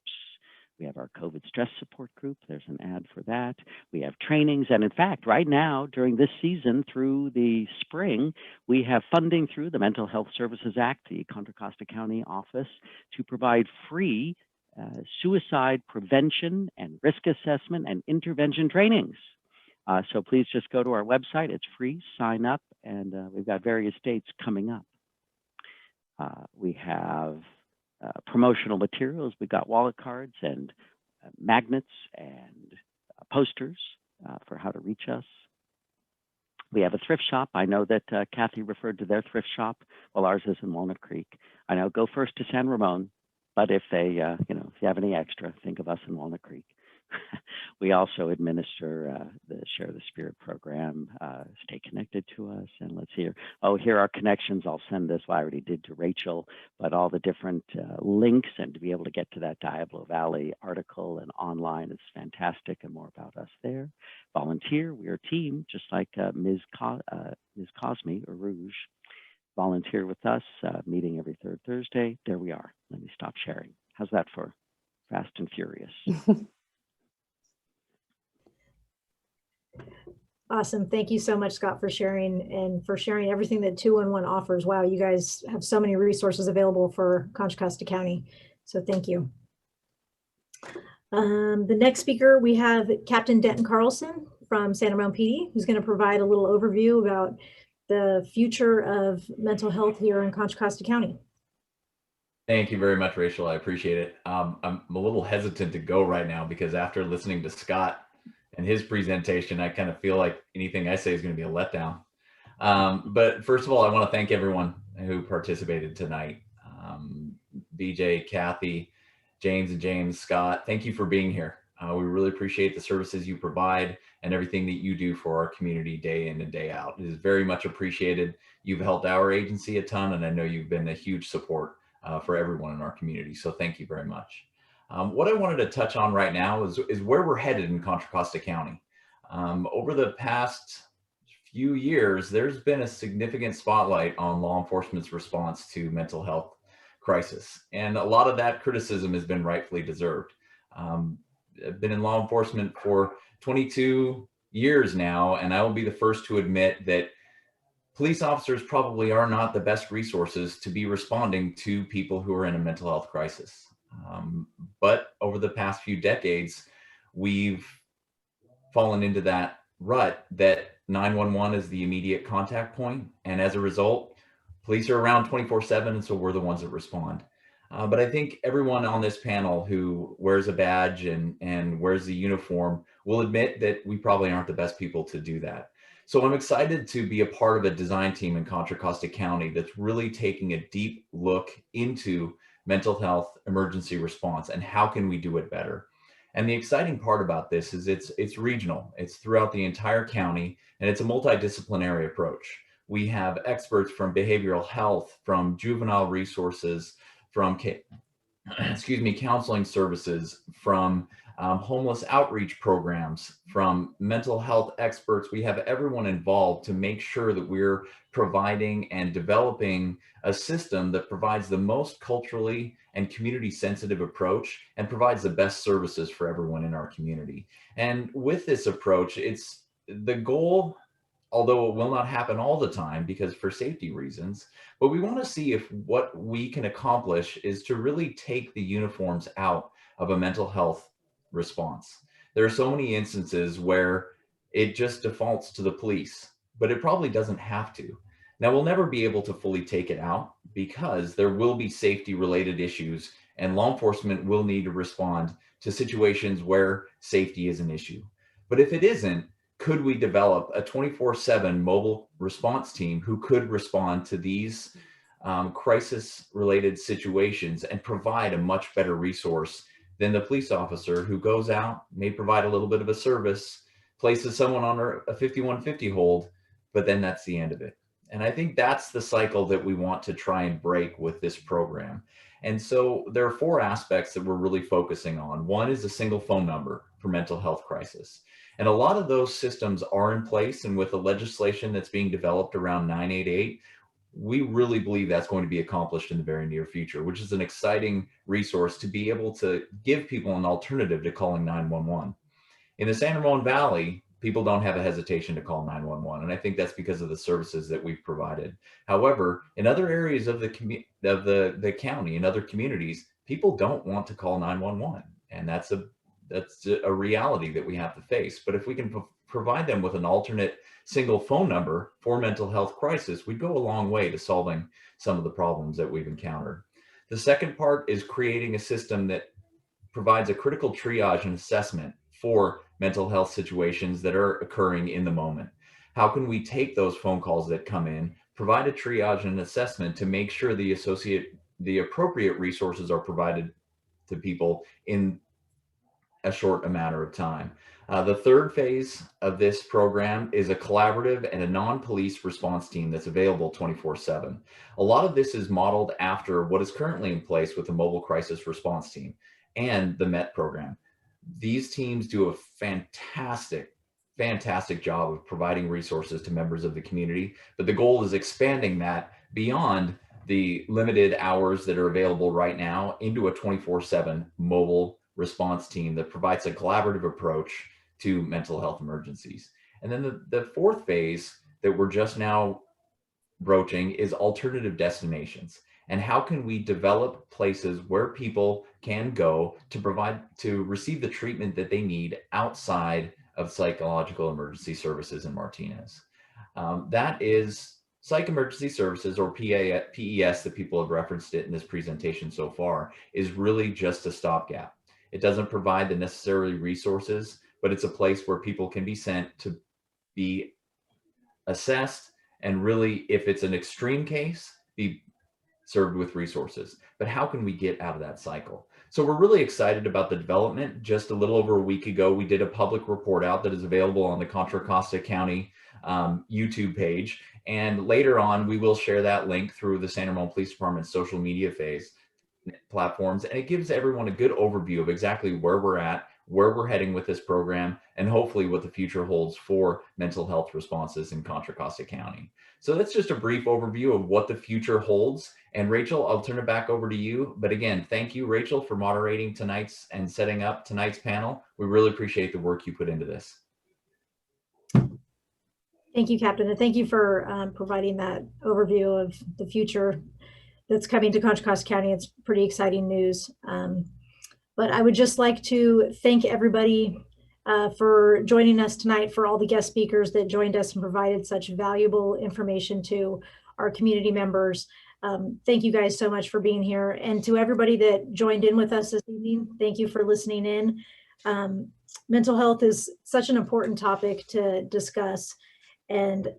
We have our COVID stress support group. There's an ad for that. We have trainings. And in fact, right now, during this season through the spring, we have funding through the Mental Health Services Act, the Contra Costa County office, to provide free suicide prevention and risk assessment and intervention trainings. So please just go to our website. It's free, sign up, and we've got various dates coming up. We have promotional materials. We've got wallet cards and magnets and posters for how to reach us. We have a thrift shop. I know that Kathy referred to their thrift shop. Well, ours is in Walnut Creek. I know, go first to San Ramon, but if they, if you have any extra, think of us in Walnut Creek. We also administer the Share the Spirit program. Stay connected to us. And let's hear, here are connections. I'll send this, well, I already did to Rachel, but all the different links and to be able to get to that Diablo Valley article and online is fantastic, and more about us there. Volunteer, we are a team, just like Ms. Cosme or Rouge. Volunteer with us, meeting every third Thursday. There we are. Let me stop sharing. How's that for fast and furious? Awesome. Thank you so much, Scott, for sharing and for sharing everything that 211 offers. Wow, you guys have so many resources available for Contra Costa County. So thank you. The next speaker, we have Captain Denton Carlson from San Ramon PD, who's going to provide a little overview about the future of mental health here in Contra Costa County. Thank you very much, Rachel. I appreciate it. I'm a little hesitant to go right now because after listening to Scott and his presentation, I kind of feel like anything I say is going to be a letdown. But first of all, I want to thank everyone who participated tonight. BJ, Kathy, James, Scott, thank you for being here. We really appreciate the services you provide and everything that you do for our community day in and day out. It is very much appreciated. You've helped our agency a ton, and I know you've been a huge support for everyone in our community. So thank you very much. What I wanted to touch on right now is where we're headed in Contra Costa County. Over the past few years, there's been a significant spotlight on law enforcement's response to mental health crisis. And a lot of that criticism has been rightfully deserved. I've been in law enforcement for 22 years now, and I will be the first to admit that police officers probably are not the best resources to be responding to people who are in a mental health crisis. But over the past few decades, we've fallen into that rut that 911 is the immediate contact point. And as a result, police are around 24/7, and so we're the ones that respond. But I think everyone on this panel who wears a badge and wears the uniform will admit that we probably aren't the best people to do that. So I'm excited to be a part of a design team in Contra Costa County that's really taking a deep look into mental health emergency response and how can we do it better. And the exciting part about this is it's regional. It's throughout the entire county, and it's a multidisciplinary approach. We have experts from behavioral health, from juvenile resources, from counseling services, from homeless outreach programs, from mental health experts. We have everyone involved to make sure that we're providing and developing a system that provides the most culturally and community sensitive approach and provides the best services for everyone in our community. And with this approach, it's the goal, although it will not happen all the time because for safety reasons, but we want to see if what we can accomplish is to really take the uniforms out of a mental health response. There are so many instances where it just defaults to the police, but it probably doesn't have to. Now, we'll never be able to fully take it out because there will be safety related issues, and law enforcement will need to respond to situations where safety is an issue. But if it isn't, could we develop a 24/7 mobile response team who could respond to these crisis related situations and provide a much better resource than the police officer who goes out, may provide a little bit of a service, places someone on a 5150 hold, but then that's the end of it. And I think that's the cycle that we want to try and break with this program. And so there are 4 aspects that we're really focusing on. One is a single phone number for mental health crisis. And a lot of those systems are in place, and with the legislation that's being developed around 988, we really believe that's going to be accomplished in the very near future, which is an exciting resource to be able to give people an alternative to calling 911. In the San Ramon Valley, people don't have a hesitation to call 911, and I think that's because of the services that we've provided. However, in other areas of the county, in other communities, people don't want to call 911, and that's a reality that we have to face. But if we can provide them with an alternate single phone number for mental health crisis, we'd go a long way to solving some of the problems that we've encountered. The second part is creating a system that provides a critical triage and assessment for mental health situations that are occurring in the moment. How can we take those phone calls that come in, provide a triage and assessment to make sure the appropriate resources are provided to people in a short amount of time. The third phase of this program is a collaborative and a non-police response team that's available 24/7. A lot of this is modeled after what is currently in place with the Mobile Crisis Response Team and the MET program. These teams do a fantastic job of providing resources to members of the community, but the goal is expanding that beyond the limited hours that are available right now into a 24/7 mobile response team that provides a collaborative approach to mental health emergencies. And then the fourth phase that we're just now broaching is alternative destinations. And how can we develop places where people can go to receive the treatment that they need outside of psychological emergency services in Martinez? That is psych emergency services, or PES that people have referenced it in this presentation so far, is really just a stopgap. It doesn't provide the necessary resources, but it's a place where people can be sent to be assessed, and really, if it's an extreme case, be served with resources. But how can we get out of that cycle? So we're really excited about the development. Just a little over a week ago, we did a public report out that is available on the Contra Costa County YouTube page. And later on, we will share that link through the San Ramon Police Department's social media platforms. And it gives everyone a good overview of exactly where we're at, where we're heading with this program, and hopefully what the future holds for mental health responses in Contra Costa County. So that's just a brief overview of what the future holds. And Rachel, I'll turn it back over to you. But again, thank you, Rachel, for moderating tonight's and setting up tonight's panel. We really appreciate the work you put into this. Thank you, Captain, and thank you for providing that overview of the future that's coming to Contra Costa County. It's pretty exciting news. But I would just like to thank everybody for joining us tonight, for all the guest speakers that joined us and provided such valuable information to our community members. Thank you guys so much for being here. And to everybody that joined in with us this evening, thank you for listening in. Mental health is such an important topic to discuss. And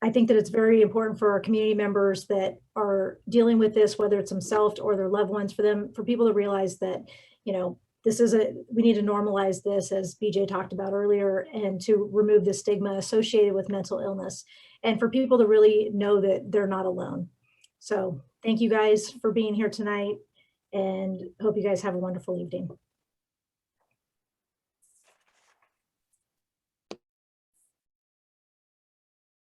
I think that it's very important for our community members that are dealing with this, whether it's themselves or their loved ones, for people to realize that, you know, we need to normalize this, as BJ talked about earlier, and to remove the stigma associated with mental illness, and for people to really know that they're not alone. So thank you guys for being here tonight, and hope you guys have a wonderful evening.